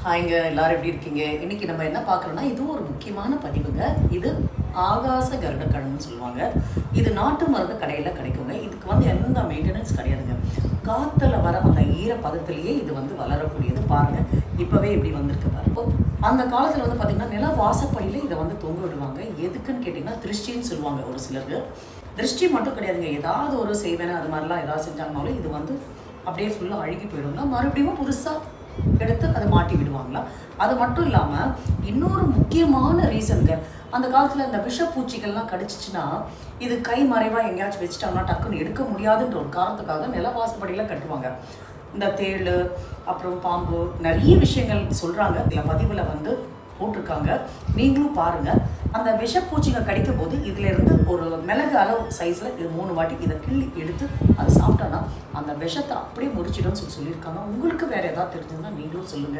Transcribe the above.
ஹாய்ங்க, எல்லாரும் எப்படி இருக்கீங்க? இன்னைக்கு நம்ம என்ன பார்க்குறோம்னா, இது ஒரு முக்கியமான பதிவுங்க. இது ஆகாச கருடக்கிழங்குன்னு சொல்லுவாங்க. இது நாட்டு மருந்து கடையில் கிடைக்குங்க. இதுக்கு எந்த மெயின்டெனன்ஸ் கிடையாதுங்க. காற்றுல வர அந்த ஈரப்பதத்திலேயே இது வளரக்கூடியது. பாருங்க, இப்போவே இப்படி வந்திருக்கு பாருங்க. அந்த காலத்தில் பார்த்தீங்கன்னா, நில வாசப்படியில் இதை தொங்க விடுவாங்க. எதுக்குன்னு கேட்டிங்கன்னா, திருஷ்டின்னு சொல்லுவாங்க ஒரு சிலருக்கு. திருஷ்டி மட்டும் கிடையாதுங்க, ஏதாவது ஒரு செய்வேனை அது மாதிரிலாம் ஏதாவது செஞ்சாங்கனாலும் இது அப்படியே ஃபுல்லாக அழுகி போயிடுங்க. மறுபடியும் புதுசாக எடுத்து அதை மாட்டி விடுவாங்களா. அது மட்டும் இல்லாமல் இன்னொரு முக்கியமான ரீசனுங்க, அந்த காலத்தில் இந்த விஷப்பூச்சிகள்லாம் கடிச்சிச்சுன்னா இது கை மறைவாக எங்கேயாச்சும் வச்சுட்டாங்கன்னா டக்குன்னு எடுக்க முடியாதுன்ற ஒரு காரணத்துக்காக நிலவாசப்படியில் கட்டுவாங்க. இந்த தேள், அப்புறம் பாம்பு, நிறைய விஷயங்கள் சொல்கிறாங்க. இதில் பதிவில் போட்டிருக்காங்க, நீங்களும் பாருங்கள். அந்த விஷப்பூச்சிங்க கடிக்கும் போது இதிலேருந்து ஒரு மிளகு அளவு சைஸில் இது 3 வாட்டி இதை கிள்ளி எடுத்து அதை சாப்பிட்டோன்னா அந்த விஷத்தை அப்படியே முடிச்சிடும்னு சொல்லியிருக்காங்க. உங்களுக்கு வேறு ஏதாவது தெரிஞ்சதுன்னா நீங்களும் சொல்லுங்கள்.